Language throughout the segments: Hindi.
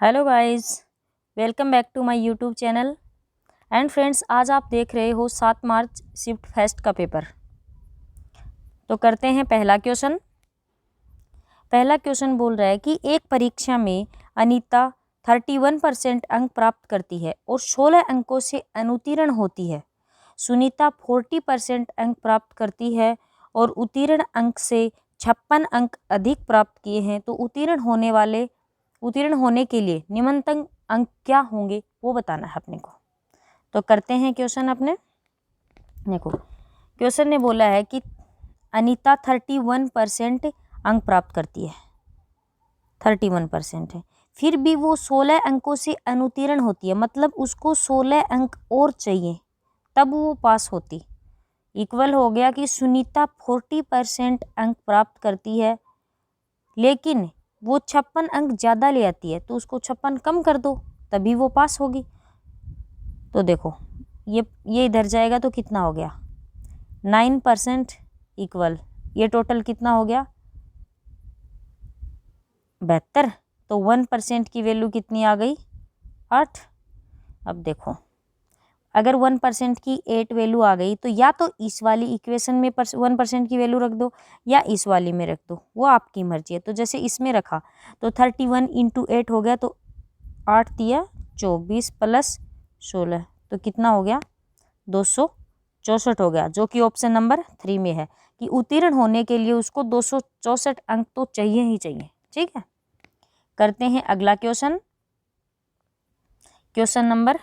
Hello guys, welcome back to my YouTube channel. And friends, आज आप देख रहे हो 7 मार्च शिफ्ट फेस्ट का पेपर। तो करते हैं पहला क्वेश्चन। पहला क्वेश्चन बोल रहा है कि एक परीक्षा में अनीता 31% अंक प्राप्त करती है और 16 अंकों से अनुत्तीर्ण होती है। सुनीता 40% अंक प्राप्त करती है और उत्तीर्ण अंक से 56 अंक अधिक प्राप्त किए हैं। तो उत्तीर्ण होने के लिए निम्नतम अंक क्या होंगे वो बताना है अपने को। तो करते हैं क्वेश्चन अपने। देखो, क्वेश्चन ने बोला है कि अनीता 31% अंक प्राप्त करती है, 31% है, फिर भी वो 16 अंकों से अनुत्तीर्ण होती है, मतलब उसको 16 अंक और चाहिए तब वो पास होती। इक्वल हो गया कि सुनीता 40% अंक प्राप्त करती है लेकिन वो 56 अंक ज़्यादा ले आती है, तो उसको 56 कम कर दो तभी वो पास होगी। तो देखो, ये इधर जाएगा तो कितना हो गया 9% इक्वल, ये टोटल कितना हो गया 72। तो 1% की वैल्यू कितनी आ गई 8। अब देखो, अगर 1% की 8 वैल्यू आ गई तो या तो इस वाली इक्वेशन में 1% की वैल्यू रख दो या इस वाली में रख दो, वो आपकी मर्जी है। तो जैसे इसमें रखा तो 31 × 8 हो गया, तो 8 दिया 24 प्लस 16, तो कितना हो गया 264 हो गया, जो कि ऑप्शन नंबर 3 में है कि उत्तीर्ण होने के लिए उसको 264 अंक तो चाहिए ही चाहिए। ठीक है, करते हैं अगला क्वेश्चन। क्वेश्चन नंबर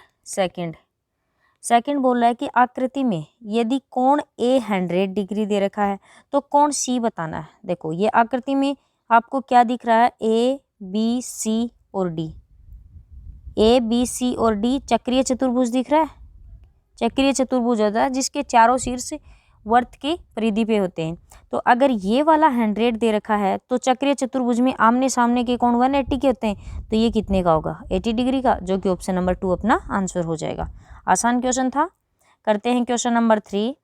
सेकंड बोल रहा है कि आकृति में यदि कोण ए 100 डिग्री दे रखा है तो कोण सी बताना है। देखो, ये आकृति में आपको क्या दिख रहा है, ए बी सी और डी। ए बी सी और डी चक्रीय चतुर्भुज दिख रहा है। चक्रीय चतुर्भुज होता है जिसके चारों शीर्ष वर्त के परिधि पे होते हैं। तो अगर ये वाला 100 दे रखा है तो चक्रीय चतुर्भुज में आमने सामने के कोण 180 के होते हैं, तो ये कितने का होगा 80 डिग्री का, जो कि ऑप्शन नंबर 2 अपना आंसर हो जाएगा। आसान क्वेश्चन था। करते हैं क्वेश्चन नंबर 3।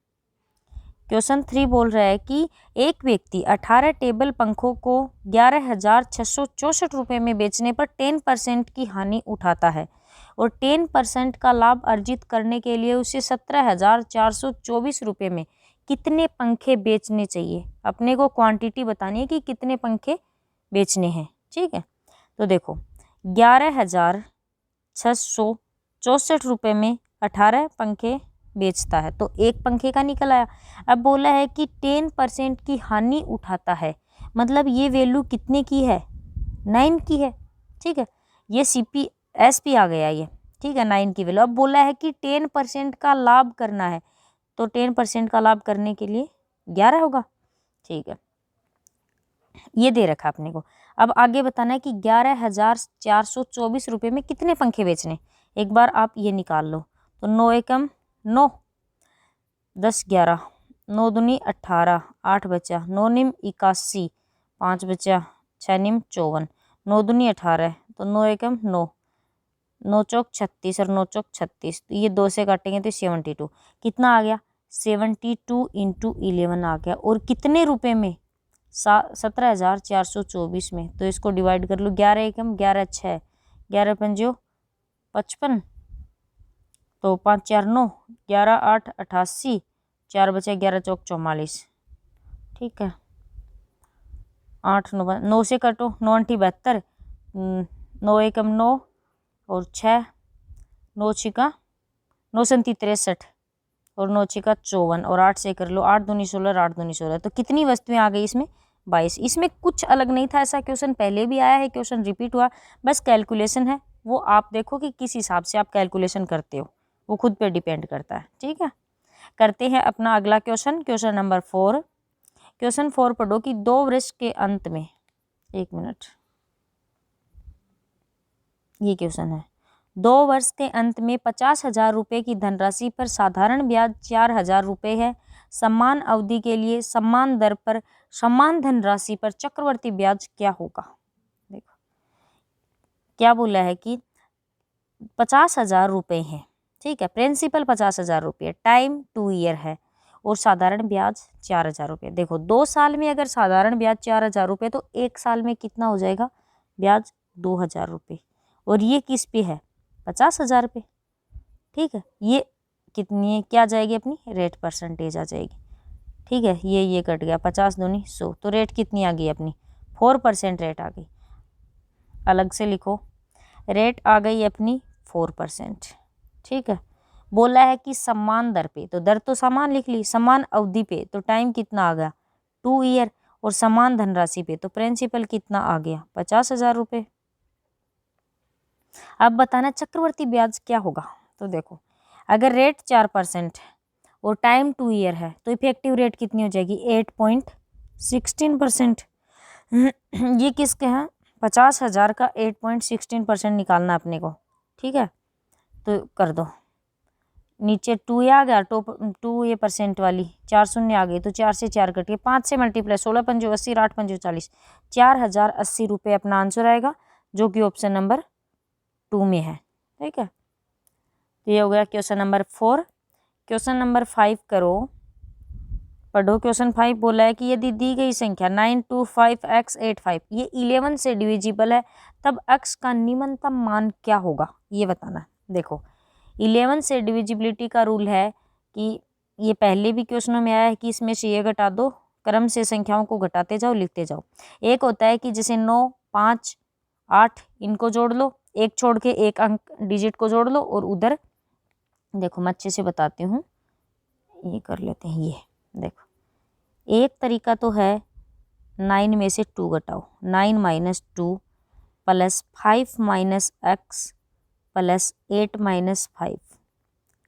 क्वेश्चन 3 बोल रहा है कि एक व्यक्ति 18 टेबल पंखों को 11,664 रुपये में बेचने पर 10% की हानि उठाता है और 10% का लाभ अर्जित करने के लिए उसे 17,424 रुपये में कितने पंखे बेचने चाहिए। अपने को क्वांटिटी बतानी है कि कितने पंखे बेचने हैं। ठीक है, तो देखो 11,664 रुपये में 18 पंखे बेचता है तो एक पंखे का निकल आया। अब बोला है कि 10% की हानि उठाता है, मतलब ये वैल्यू कितने की है 9 की है। ठीक है, ये CPSP आ गया ये। ठीक है, 9 की वैल्यू। अब बोला है कि 10% का लाभ करना है, तो 10% का लाभ करने के लिए 11 होगा। ठीक है, ये दे रखा अपने को। अब आगे बताना है कि 11,424 रुपये में कितने पंखे बेचने। एक बार आप ये निकाल लो, तो 9 एकम 9, 10 11, 9 दूनी 18, 8 बचा, 9 निम 81, 5 बचा, 6 निम 54, 9 दूनी 18, तो 9 एकम 9, 9 चौक 36 और 9 चौक 36, तो ये 2 से काटेंगे तो 72। कितना आ गया 72 × 11 आ गया। और कितने रुपए में 17,424 में। तो इसको डिवाइड कर लो, 11 एकम 11 6, 11 पंजो 55, तो 5 4 9, 11 8 88, 4 बचे 11 चौक 44। ठीक है, 8 9 9 से कटो, 9 8 72, 9 एकम 9 और 6, 9 छिका 9 संती 63 और 9 छिका 54 और 8 से कर लो, 8 दूनी 16, 8 दूनी 16। तो कितनी वस्तुएं आ गई इसमें 22। इसमें कुछ अलग नहीं था, ऐसा क्वेश्चन पहले भी आया है, क्वेश्चन रिपीट हुआ, बस कैलकुलेशन है, वो आप देखो कि किस हिसाब से आप कैलकुलेशन करते हो, वो खुद पे डिपेंड करता है। ठीक है, करते हैं अपना अगला क्वेश्चन। Question number 4। क्वेश्चन 4 पढ़ो कि 2 वर्ष के अंत में, 1 मिनट, ये क्वेश्चन है, 2 वर्ष के अंत में 50,000 रुपये की धनराशि पर साधारण ब्याज 4,000 रुपये है। समान अवधि के लिए समान दर पर समान धनराशि पर चक्रवर्ती ब्याज क्या होगा। देखो क्या बोला है कि 50,000 रुपये हैं। ठीक है, प्रिंसिपल 50,000 रुपये, टाइम 2 ईयर है और साधारण ब्याज 4,000 रुपये। देखो 2 साल में अगर साधारण ब्याज 4,000 रुपये तो 1 साल में कितना हो जाएगा ब्याज 2,000 रुपये। और ये किस पे है, 50,000 पे। ठीक है, ये कितनी क्या जाएगी अपनी रेट परसेंटेज आ जाएगी। ठीक है, ये कट गया, 50 दूनी 100, तो रेट कितनी आ गई अपनी 4% रेट आ गई। अलग से लिखो, रेट आ गई अपनी 4%। ठीक है, बोला है कि समान दर पे, तो दर तो समान लिख ली, समान अवधि पे तो टाइम कितना आ गया 2 ईयर, और समान धनराशि पे तो प्रिंसिपल कितना आ गया 50,000 रुपये। अब बताना चक्रवर्ती ब्याज क्या होगा। तो देखो, अगर रेट 4% और टाइम 2 ईयर है तो इफेक्टिव रेट कितनी हो जाएगी 8.16%। ये किसके हैं 50,000 का 8.16% निकालना अपने को। ठीक है, तो कर दो, नीचे 2 आ गया, 2 ये परसेंट वाली 4 शून्य आ गई, तो 4 से 4 कट के 5 से मल्टीप्लाई, 16 पंजो 80, 8 पंजो 40, 4,080 रुपये अपना आंसर आएगा, जो कि ऑप्शन नंबर 2 में है। ठीक है, तो ये हो गया क्वेश्चन नंबर 4। क्वेश्चन नंबर 5 करो, पढ़ो। क्वेश्चन 5 बोला है कि यदि दी गई संख्या 925x85 ये 11 से डिविजिबल है, तब x का न्यूनतम मान क्या होगा, ये बताना है। देखो, 11 से डिविजिबिलिटी का रूल है कि ये पहले भी क्वेश्चनों में आया है कि इसमें से ये घटा दो, क्रम से संख्याओं को घटाते जाओ, लिखते जाओ। एक होता है कि जैसे 9, 5, 8 इनको जोड़ लो, एक छोड़ के एक अंक डिजिट को जोड़ लो, और उधर देखो मैं अच्छे से बताती हूँ, ये कर लेते हैं। ये देखो, एक तरीका तो है 9 में से 2 घटाओ, 9 minus 2 plus 5 minus x plus 8 minus 5।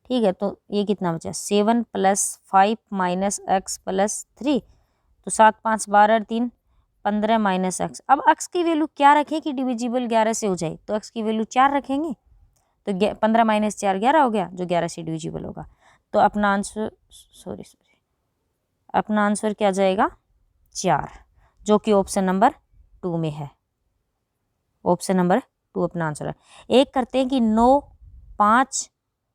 ठीक है, तो ये कितना बचा 7 प्लस 5 माइनस एक्स प्लस 3, तो 7 5 12 3 15 माइनस एक्स। अब एक्स की वैल्यू क्या रखें कि डिविजिबल 11 से हो जाए, तो एक्स की वैल्यू 4 रखेंगे, तो 15 माइनस 4 11 हो गया, जो 11 से डिविजिबल होगा। तो अपना आंसर अपना आंसर क्या जाएगा 4, जो कि ऑप्शन नंबर 2 में है। ऑप्शन नंबर 2 अपना आंसर है। एक करते हैं कि 9, 5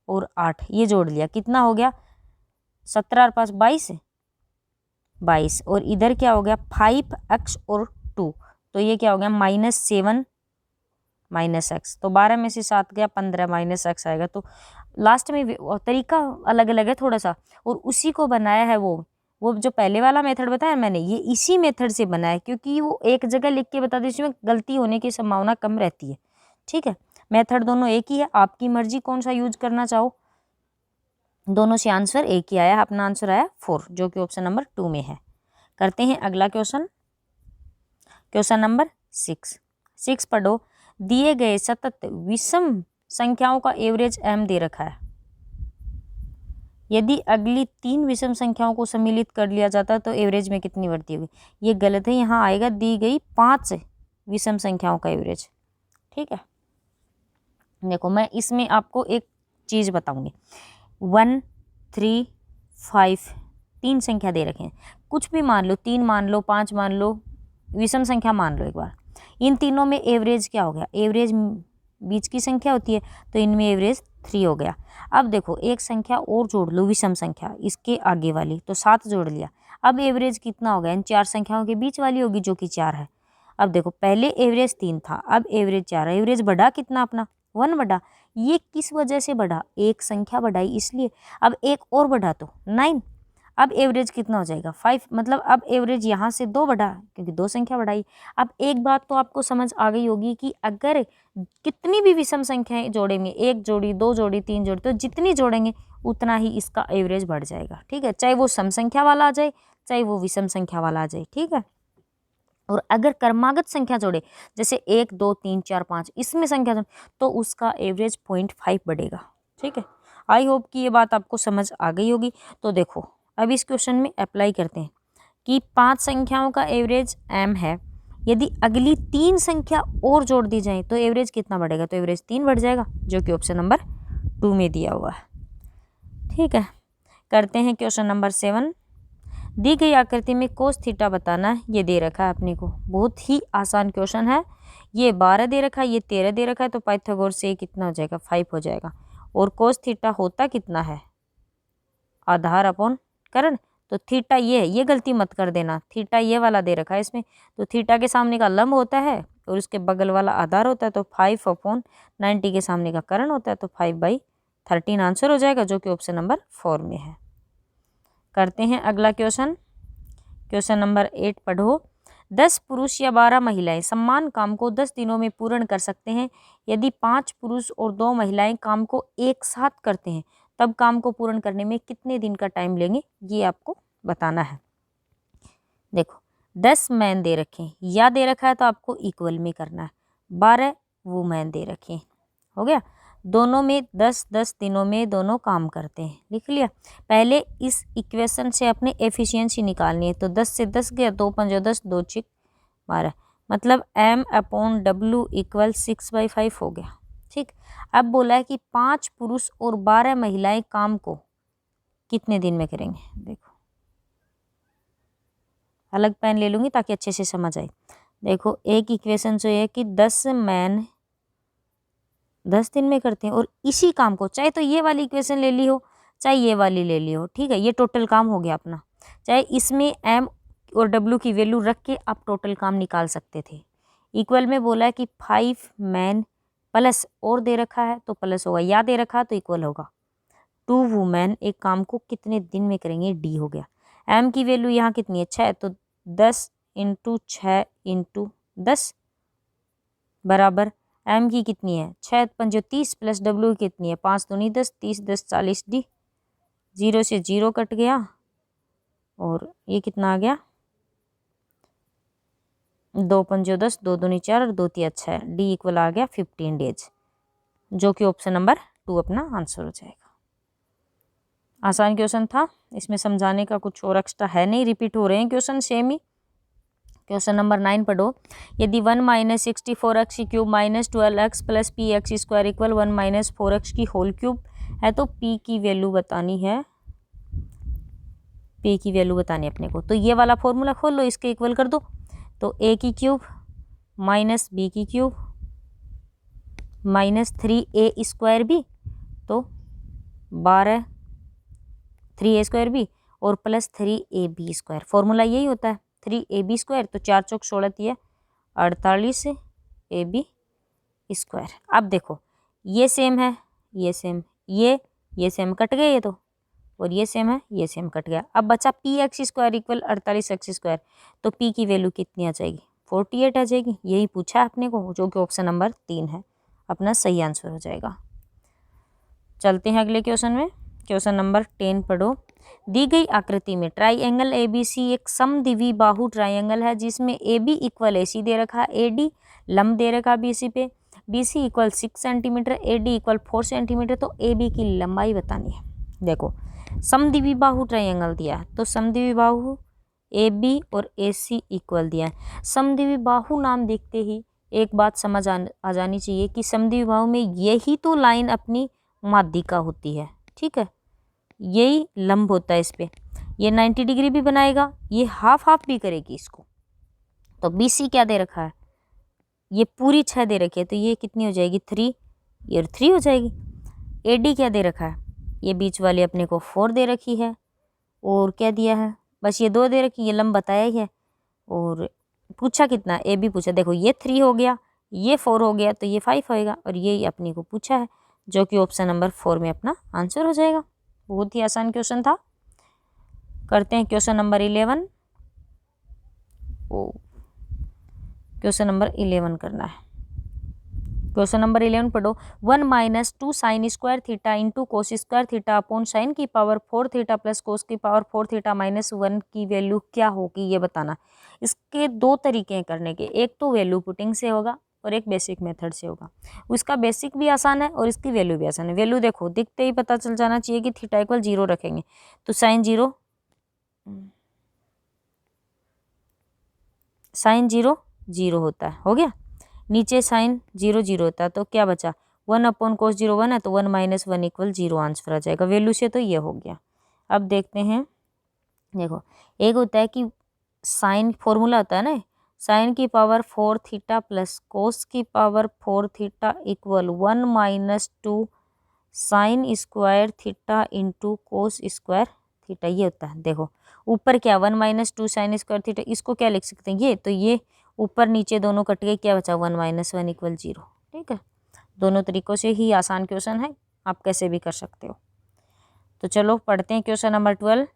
और 8 ये जोड़ लिया, कितना हो गया 17 और 5 22, और इधर क्या हो गया 5x और 2, तो ये क्या हो गया -7 माइनस एक्स, तो 12 में से 7 गया 15 माइनस एक्स आएगा। तो लास्ट में तरीका अलग अलग है थोड़ा सा, और उसी को बनाया है वो जो पहले वाला मेथड बताया मैंने, ये इसी मेथड से बना है, क्योंकि वो एक जगह लिख के बता दी, इसमें गलती होने की संभावना कम रहती है। ठीक है, मेथड दोनों एक ही है, आपकी मर्जी कौन सा यूज करना चाहो, दोनों से आंसर एक ही आया। अपना आंसर आया 4, जो कि ऑप्शन नंबर 2 में है। करते हैं अगला क्वेश्चन, क्वेश्चन नंबर 6 पढ़ो। दिए गए सतत विषम संख्याओं का एवरेज m दे रखा है। यदि अगली 3 विषम संख्याओं को सम्मिलित कर लिया जाता है तो एवरेज में कितनी वृद्धि होगी। ये गलत है, यहाँ आएगा दी गई 5 विषम संख्याओं का एवरेज। ठीक है, देखो मैं इसमें आपको एक चीज़ बताऊंगी। 1, 3, 5 3 संख्या दे रखे हैं, कुछ भी मान लो, 3 मान लो, 5 मान लो, विषम संख्या मान लो एक बार। इन तीनों में एवरेज क्या हो गया, एवरेज बीच की संख्या होती है, तो इनमें एवरेज 3 हो गया। अब देखो एक संख्या और जोड़ लो, विषम संख्या इसके आगे वाली, तो 7 जोड़ लिया। अब एवरेज कितना हो गया, इन 4 संख्याओं के बीच वाली होगी, जो कि 4 है। अब देखो पहले एवरेज 3 था, अब एवरेज 4 है। एवरेज बढ़ा कितना अपना 1 बढ़ा। ये किस वजह से बढ़ा, एक संख्या बढ़ाई इसलिए। अब एक और बढ़ा तो 9, अब एवरेज कितना हो जाएगा 5, मतलब अब एवरेज यहाँ से 2 बढ़ा, क्योंकि 2 संख्या बढ़ाई। अब एक बात तो आपको समझ आ गई होगी कि अगर कितनी भी विषम संख्याएं जोड़ेंगे, 1 जोड़ी 2 जोड़ी 3 जोड़ी, तो जितनी जोड़ेंगे उतना ही इसका एवरेज बढ़ जाएगा। ठीक है, चाहे वो सम संख्या वाला आ जाए, चाहे वो विषम संख्या वाला आ जाए। ठीक है, और अगर क्रमागत संख्या जोड़े, जैसे 1 2 3 4 5 इसमें संख्या जोड़े, तो उसका एवरेज 0.5 बढ़ेगा। ठीक है, आई होप कि ये बात आपको समझ आ गई होगी। तो देखो अब इस क्वेश्चन में अप्लाई करते हैं कि 5 संख्याओं का एवरेज m है, यदि अगली 3 संख्या और जोड़ दी जाए तो एवरेज कितना बढ़ेगा, तो एवरेज 3 बढ़ जाएगा, जो कि ऑप्शन नंबर 2 में दिया हुआ है। ठीक है, करते हैं क्वेश्चन नंबर 7। दी गई आकृति में कोस थीटा बताना है, ये दे रखा है अपने को, बहुत ही आसान क्वेश्चन है। ये 12 दे रखा है, ये 13 दे रखा है, तो पाइथागोरस से कितना हो जाएगा 5 हो जाएगा। और कोस थीटा होता कितना है, आधार अपॉन करण, तो थीटा ये है, ये गलती मत कर देना, थीटा ये वाला दे रखा है इसमें, तो थीटा के सामने का लंब होता है और उसके बगल वाला आधार होता है, तो 5/90 के सामने का करण होता है, तो 5/13 आंसर हो जाएगा, जो कि ऑप्शन नंबर 4 में है। करते हैं अगला क्वेश्चन। क्वेश्चन नंबर 8 पढ़ो। 10 पुरुष या 12 महिलाएं समान काम को 10 दिनों में पूर्ण कर सकते हैं। यदि 5 पुरुष और 2 महिलाएं काम को एक साथ करते हैं, तब काम को पूर्ण करने में कितने दिन का टाइम लेंगे, ये आपको बताना है। देखो 10 मैन दे रखे हैं या दे रखा है तो आपको इक्वल में करना है। 12 वुमेन दे रखे हैं, हो गया। दोनों में 10-10 दिनों में दोनों काम करते हैं, लिख लिया। पहले इस इक्वेशन से अपने एफिशिएंसी निकालनी है, तो 10 से 10 गया, 2 5 10, 2 6 12, मतलब M/W = 6/5 हो गया। ठीक, अब बोला है कि 5 पुरुष और 12 महिलाएं काम को कितने दिन में करेंगे। देखो अलग पेन ले लूँगी ताकि अच्छे से समझ आए। देखो एक इक्वेशन जो है कि 10 मैन 10 दिन में करते हैं, और इसी काम को चाहे तो ये वाली इक्वेशन ले ली हो, चाहे ये वाली ले ली हो, ठीक है, ये टोटल काम हो गया अपना। चाहे इसमें M और W की वैल्यू रख के आप टोटल काम निकाल सकते थे। इक्वल में बोला है कि 5 मैन प्लस और दे रखा है तो प्लस होगा, या दे रखा है तो इक्वल होगा। 2 वुमेन एक काम को कितने दिन में करेंगे, डी हो गया। M की वैल्यू यहाँ कितनी है, 6, तो 10 × 6 × 10 बराबर M की कितनी है, 6 × 30 प्लस W कितनी है, 5 दूनी 10, 30 10 40 डी। 0 से 0 कट गया और ये कितना आ गया, 2 × 10, 2 दूनी 4 और 2 3 6, डी इक्वल आ गया 15 डेज, जो कि ऑप्शन नंबर 2 अपना आंसर हो जाएगा। आसान क्वेश्चन था, इसमें समझाने का कुछ और एक्स्ट्रा है नहीं, रिपीट हो रहे हैं क्वेश्चन सेम ही। क्वेश्चन नंबर 9 पढ़ो। यदि 1 - 64x³ - 12x + px² = 1 - 4x की होल क्यूब है, तो p की वैल्यू बतानी है। p की वैल्यू बतानी है अपने को, तो ये वाला फॉर्मूला खोल लो, इसके इक्वल कर दो। तो a की क्यूब माइनस b की क्यूब माइनस 3a² तो 12 3a² और प्लस 3ab²। फॉर्मूला यही होता है, 3ab², तो 4 चौक 16 48 ab²। अब देखो ये सेम है, ये सेम, ये सेम कट गए ये तो, और ये सेम है, ये सेम कट गया। अब बचा px² = 48x², तो p की वैल्यू कितनी आ जाएगी, 48 आ जाएगी। यही पूछा है अपने को, जो कि ऑप्शन नंबर 3 है, अपना सही आंसर हो जाएगा। चलते हैं अगले क्वेश्चन में। क्वेश्चन नंबर 10 पढ़ो। दी गई आकृति में ट्राइएंगल ABC एक समद्विबाहु ट्राइएंगल है, जिसमें AB = AC दे रखा है, AD लंब दे रखा BC पे, BC = 6 सेंटीमीटर, AD = 4 सेंटीमीटर, तो AB की लंबाई बतानी है। देखो समद्विबाहु ट्राइएंगल दिया है, तो समद्विबाहु AB और AC इक्वल दिया है। समद्विबाहु नाम देखते ही एक बात समझ आ जानी चाहिए कि समद्विबाहु में यही तो लाइन अपनी माध्यिका होती है, ठीक है, यही लंब होता है इस पे। ये 90 डिग्री भी बनाएगा, ये हाफ हाफ भी करेगी इसको। तो BC क्या दे रखा है, ये पूरी 6 दे रखी है, तो ये कितनी हो जाएगी, 3, ये 3 हो जाएगी। AD क्या दे रखा है, ये बीच वाली अपने को 4 दे रखी है, और क्या दिया है, बस ये 2 दे रखी, ये लंब बताया ही है। और पूछा कितना, AB पूछा, देखो ये 3 हो गया, ये 4 हो गया, तो ये 5 होएगा, और ये अपने को पूछा है, जो कि ऑप्शन नंबर 4 में अपना आंसर हो जाएगा। बहुत ही आसान क्वेश्चन था। करते हैं क्वेश्चन नंबर 11। क्वेश्चन नंबर 11 करना है। क्वेश्चन नंबर 11 पढ़ो। 1 - 2 sin² θ × cos² θ अपॉन sin की पावर 4 θ प्लस cos की पावर 4 θ -1 की वैल्यू क्या होगी, ये बताना। इसके 2 तरीके हैं करने के, एक तो वैल्यू पुटिंग से होगा और एक बेसिक मेथड से होगा। उसका बेसिक भी आसान है और इसकी वैल्यू भी आसान है। वैल्यू देखो दिखते ही पता चल जाना चाहिए कि θ = 0 रखेंगे, तो sin 0 0 होता है, हो गया। नीचे sin 0 0 होता है, तो क्या बचा, 1/cos 0 1 है, तो 1 - 1 = 0 आंसर आ जाएगा। वैल्यू से तो ये हो गया। अब देखते हैं, देखो एक होता है कि साइन फॉर्मूला होता है ना, साइन की पावर 4 θ प्लस कोस की पावर 4 θ = 1 - 2 sin² θ × cos² थीटा ये होता है। देखो ऊपर क्या 1 माइनस 2 साइन स्क्वायर थीटा, इसको क्या लिख सकते हैं ये, तो ये ऊपर नीचे दोनों कट गए, क्या बचा 1 माइनस 1 इक्वल 0। ठीक है, दोनों तरीकों से ही आसान क्वेश्चन है, आप कैसे भी कर सकते हो। तो चलो पढ़ते हैं क्वेश्चन नंबर 12।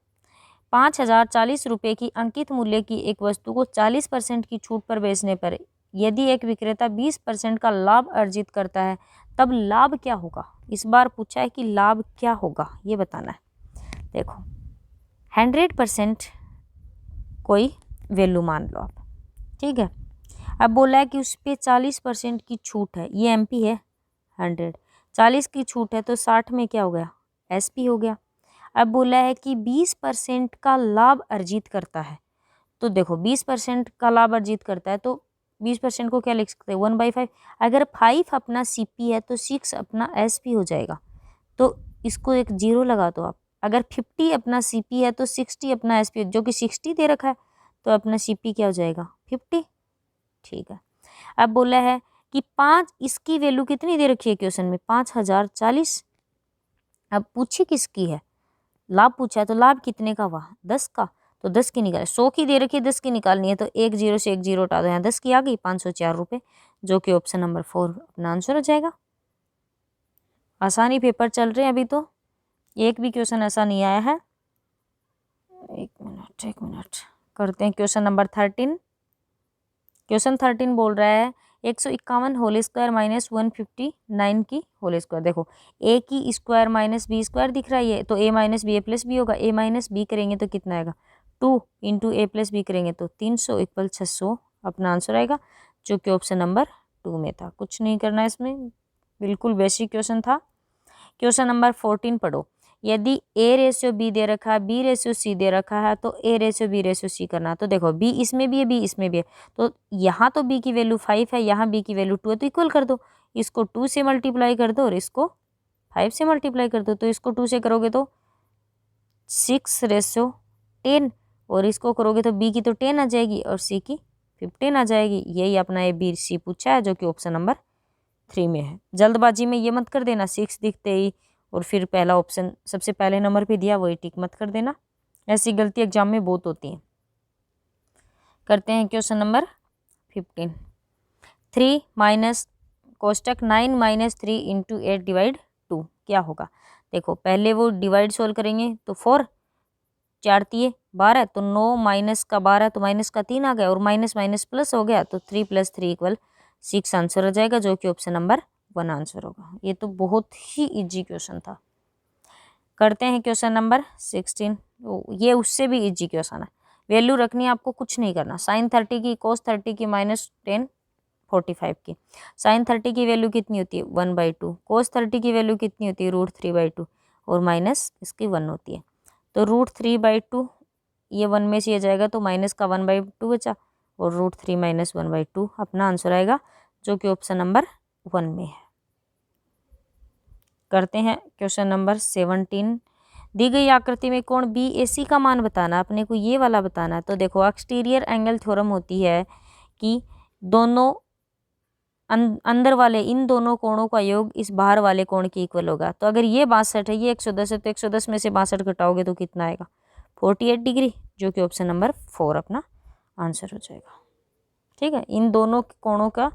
5040 रुपये की अंकित मूल्य की एक वस्तु को 40% की छूट पर बेचने पर यदि एक विक्रेता 20% का लाभ अर्जित करता है तब लाभ क्या होगा। इस बार पूछा है कि लाभ क्या होगा ये बताना है। देखो 100% कोई वैल्यू मान लो आप, ठीक है। अब बोला है कि उस पर 40% की छूट है, ये MP है 100, 40 की छूट है तो 60 में क्या हो गया SP हो गया। अब बोला है कि 20% का लाभ अर्जित करता है, तो देखो 20% का लाभ अर्जित करता है तो 20% को क्या लिख सकते हैं 1/5। अगर 5 अपना CP है तो 6 अपना SP हो जाएगा, तो इसको एक 0 लगा दो आप। अगर 50 अपना CP है तो 60 अपना SP, जो कि 60 दे रखा है तो अपना CP क्या हो जाएगा 50। ठीक है, अब बोला है कि 5, इसकी वैल्यू कितनी दे रखी है क्वेश्चन में 5040। अब पूछी किसकी है, लाभ पूछा है तो लाभ कितने का हुआ 10 का, तो 10 की निकाल, 100 की दे रखी है 10 की निकालनी है तो एक 0 से एक 0 हटा दो, यहाँ 10 की आ गई 504 रुपये, जो कि ऑप्शन नंबर 4 अपना आंसर हो जाएगा। आसानी पेपर चल रहे हैं अभी, तो एक भी क्वेश्चन ऐसा नहीं आया है। एक मिनट करते हैं क्वेश्चन नंबर 13। क्वेश्चन 13 बोल रहा है 151 होल स्क्वायर माइनस 159 की होल स्क्वायर। देखो A की स्क्वायर माइनस B स्क्वायर दिख रहा है ये, तो A minus B A plus B होगा। A माइनस बी करेंगे तो कितना आएगा 2 इंटू A प्लस बी करेंगे तो 300 इक्वल 600 अपना आंसर आएगा, जो कि ऑप्शन नंबर 2 में था। कुछ नहीं करना है इसमें, बिल्कुल बेसिक क्वेश्चन था। क्वेश्चन नंबर 14 पढ़ो। यदि A/B दे रखा है, B/C दे रखा है तो A/B/C करना। तो देखो B इसमें भी है, B इसमें भी है, तो यहाँ तो B की वैल्यू 5 है, यहाँ B की वैल्यू 2 है, तो इक्वल कर दो। इसको 2 से मल्टीप्लाई कर दो और इसको 5 से मल्टीप्लाई कर दो। तो इसको 2 से करोगे तो 6/10 और इसको करोगे तो B की तो 10 आ जाएगी और C की 15 आ जाएगी। यही अपना ABC पूछा है, जो कि ऑप्शन नंबर 3 में है। जल्दबाजी में ये मत कर देना 6 दिखते ही और फिर पहला ऑप्शन सबसे पहले नंबर पे दिया वही टिक मत कर देना, ऐसी गलती एग्जाम में बहुत होती है। करते हैं क्वेश्चन नंबर 15। 3 माइनस कोष्टक 9 माइनस 3 इंटू 8 डिवाइड 2 क्या होगा। देखो पहले वो डिवाइड सोल्व करेंगे तो 4 4 तिये 12, तो 9 माइनस का 12 तो माइनस का 3 आ गया और माइनस माइनस प्लस हो गया, तो 3 + 3 इक्वल 6 आंसर हो जाएगा, जो कि ऑप्शन नंबर 1 आंसर होगा। ये तो बहुत ही इजी क्वेश्चन था। करते हैं क्वेश्चन नंबर 16। ये उससे भी इजी क्वेश्चन है, वैल्यू रखनी है आपको, कुछ नहीं करना। sin 30 की cos 30 की -10 45 की। sin 30 की वैल्यू कितनी होती है 1/2, cos 30 की वैल्यू कितनी होती है √3/2 और माइनस इसकी 1 होती है, तो √3/2 ये 1 में से ये जाएगा तो माइनस का 1/2 बचा और √3 - 1/2 अपना आंसर आएगा, जो कि ऑप्शन नंबर 1 में है। करते हैं क्वेश्चन नंबर 17। दी गई आकृति में कोण BAC का मान बताना, अपने को ये वाला बताना है। तो देखो एक्सटीरियर एंगल थ्योरम होती है कि दोनों अंदर वाले इन दोनों कोणों का योग इस बाहर वाले कोण के इक्वल होगा। तो अगर ये 62 है, ये 110 है, तो 110 में से 62 घटाओगे तो कितना आएगा 48 डिग्री, जो कि ऑप्शन नंबर 4 अपना आंसर हो जाएगा। ठीक है, इन दोनों कोणों का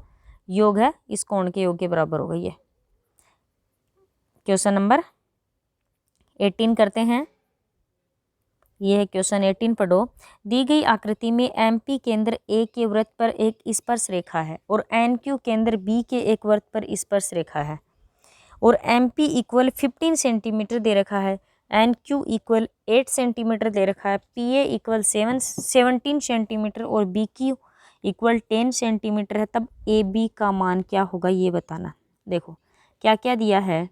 योग है इस कोण के योग के बराबर होगा ये। क्वेश्चन नंबर 18 करते हैं। ये है क्वेश्चन 18 पढ़ो। दी गई आकृति में MP केंद्र A के वृत्त पर एक स्पर्श रेखा है और NQ केंद्र B के एक वृत्त पर स्पर्श रेखा है और MP इक्वल 15 सेंटीमीटर दे रखा है, NQ इक्वल 8 सेंटीमीटर दे रखा है, PA इक्वल 17 सेंटीमीटर और BQ इक्वल 10 सेंटीमीटर है, तब AB का मान क्या होगा ये बताना। देखो क्या क्या दिया है,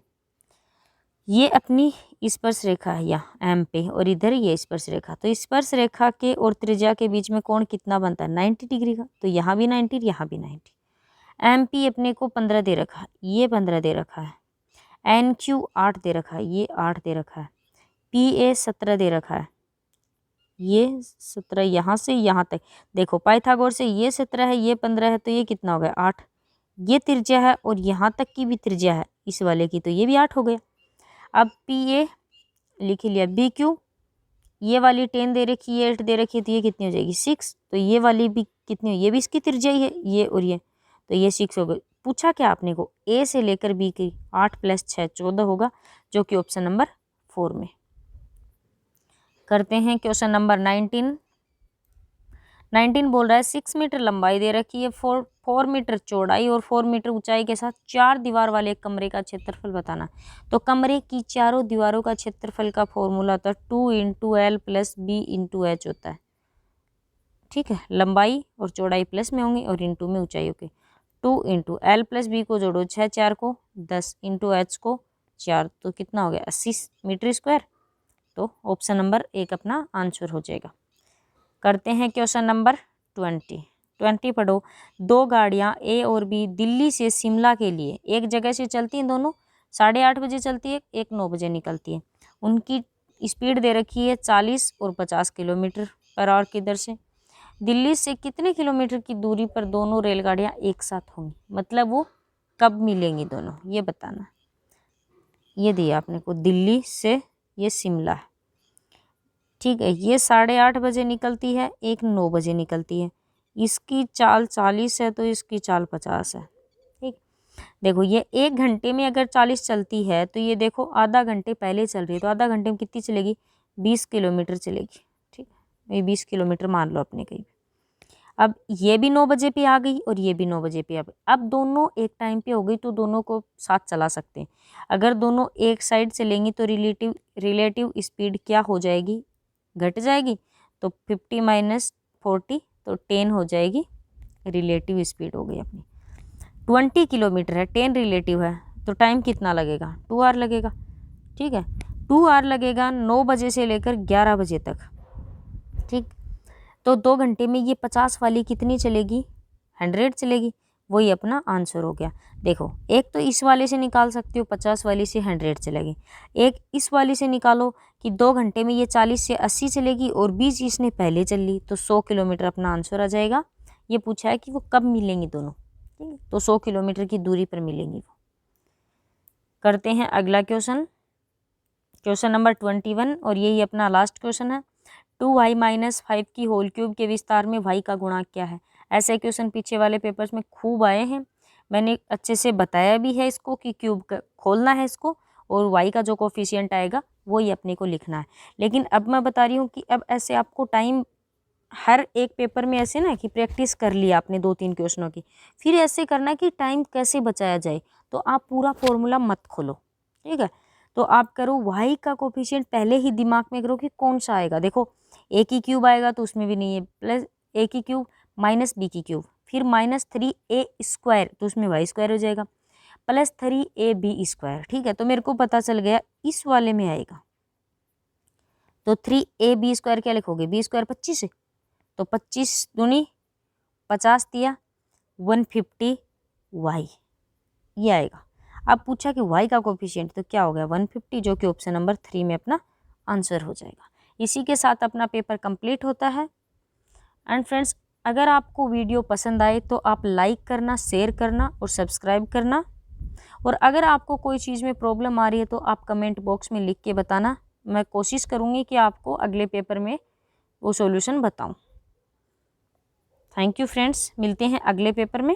ये अपनी स्पर्श रेखा है यहाँ M पे और इधर ये स्पर्श रेखा, तो स्पर्श रेखा के और त्रिज्या के बीच में कोण कितना बनता है 90 डिग्री का, तो यहाँ भी 90 यहाँ भी 90। MP अपने को 15 दे रखा है, ये 15 दे रखा है, NQ 8 दे रखा है, ये 8 दे रखा है, PA 17 दे रखा है, ये 17 यहाँ से यहाँ तक। देखो पाइथागोरस से ये 17 है, ये 15 है, तो ये कितना हो गया 8। ये त्रिज्या है और यहाँ तक की भी त्रिज्या है इस वाले की, तो ये भी 8 हो गया। अब PA लिख लिया, BQ ये वाली 10 दे रखी है, 8 दे रखी है, तो ये कितनी हो जाएगी 6। तो ये वाली भी कितनी हो, ये भी इसकी त्रिज्या ही है, ये और ये, तो ये 6 हो गई। पूछा क्या आपने को, ए से लेकर बी की 8 + 6 14 होगा, जो कि ऑप्शन नंबर 4 में। करते हैं क्वेश्चन नंबर 19 बोल रहा है 6 मीटर लंबाई दे रखी है, 4 मीटर चौड़ाई और 4 मीटर ऊंचाई के साथ 4 दीवार वाले एक कमरे का क्षेत्रफल बताना। तो कमरे की चारों दीवारों का क्षेत्रफल का फॉर्मूला होता है 2 × L + B × H होता है। ठीक है, लंबाई और चौड़ाई प्लस में होंगी और इंटू में ऊंचाई होगी। 2 × L + B को जोड़ो 6 4 को 10 × H को 4, तो कितना हो गया 80 मीटर स्क्वायर। तो ऑप्शन नंबर 1 अपना आंसर हो जाएगा। करते हैं क्वेश्चन नंबर 20 पढ़ो। 2 गाड़ियां ए और बी दिल्ली से शिमला के लिए एक जगह से चलती हैं, दोनों 8:30 बजे चलती है, एक 9 बजे निकलती है। उनकी स्पीड दे रखी है 40 और 50 किलोमीटर/आवर की दर से। दिल्ली से कितने किलोमीटर की दूरी पर दोनों रेलगाड़ियां एक साथ होंगी, मतलब वो कब मिलेंगी दोनों, ये बताना। ये दिया आपने को, दिल्ली से ये शिमला है, ठीक है। ये 8:30 बजे निकलती है, एक 9 बजे निकलती है। इसकी चाल 40 है तो इसकी चाल 50 है। ठीक, देखो ये 1 घंटे में अगर 40 चलती है तो ये देखो आधा घंटे पहले चल रही है, तो आधा घंटे में कितनी चलेगी 20 किलोमीटर चलेगी। ठीक है, ये 20 किलोमीटर मान लो अपने कहीं। अब ये भी 9 बजे पे आ गई और ये भी 9 बजे पे आ गई। अब दोनों एक टाइम पे हो गई तो दोनों को साथ चला सकते हैं। अगर दोनों एक साइड चलेंगी तो रिलेटिव स्पीड क्या हो जाएगी, घट जाएगी। तो 50 - 40 तो 10 हो जाएगी, रिलेटिव स्पीड हो गई अपनी। 20 किलोमीटर है, 10 रिलेटिव है, तो टाइम कितना लगेगा 2 आवर लगेगा। ठीक है, 2 आवर लगेगा 9 बजे से लेकर 11 बजे तक। ठीक, तो 2 घंटे में ये 50 वाली कितनी चलेगी 100 चलेगी, वही अपना आंसर हो गया। देखो एक तो इस वाले से निकाल सकते हो 50 वाली से 100 चलेगी, एक इस वाली से निकालो कि 2 घंटे में ये 40 से 80 चलेगी और 20 इसने पहले चल ली, तो 100 किलोमीटर अपना आंसर आ जाएगा। ये पूछा है कि वो कब मिलेंगी दोनों, ठीक है, तो 100 किलोमीटर की दूरी पर मिलेंगी वो। करते हैं अगला क्वेश्चन, क्वेश्चन नंबर 21 और यही अपना लास्ट क्वेश्चन है। 2y - 5 की होल क्यूब के विस्तार में y का गुणांक क्या है। ऐसे क्वेश्चन पीछे वाले पेपर्स में खूब आए हैं, मैंने अच्छे से बताया भी है इसको कि क्यूब खोलना है इसको और y का जो कोफिशिएंट आएगा वही अपने को लिखना है। लेकिन अब मैं बता रही हूँ कि अब ऐसे आपको टाइम हर एक पेपर में ऐसे ना कि प्रैक्टिस कर लिया आपने 2-3 क्वेश्चनों की, फिर ऐसे करना कि टाइम कैसे बचाया जाए। तो आप पूरा फॉर्मूला मत खोलो, ठीक है, तो आप करो y का कोफिशिएंट पहले ही दिमाग में करो कि कौन सा आएगा। देखो a की क्यूब आएगा तो उसमें भी नहीं है, प्लस a की क्यूब माइनस b की क्यूब, फिर -3a² तो उसमें y² हो जाएगा, प्लस 3ab²। ठीक है, तो मेरे को पता चल गया इस वाले में आएगा, तो 3ab² क्या लिखोगे, b² 25 है, तो 25 दूनी 50 दिया 150y, ये आएगा। अब पूछा कि y का कोफिशिएंट, तो क्या हो गया 150, जो कि ऑप्शन नंबर 3 में अपना आंसर हो जाएगा। इसी के साथ अपना पेपर कंप्लीट होता है। एंड फ्रेंड्स, अगर आपको वीडियो पसंद आए तो आप लाइक करना, शेयर करना और सब्सक्राइब करना। और अगर आपको कोई चीज़ में प्रॉब्लम आ रही है तो आप कमेंट बॉक्स में लिख के बताना, मैं कोशिश करूँगी कि आपको अगले पेपर में वो सॉल्यूशन बताऊँ। थैंक यू फ्रेंड्स, मिलते हैं अगले पेपर में।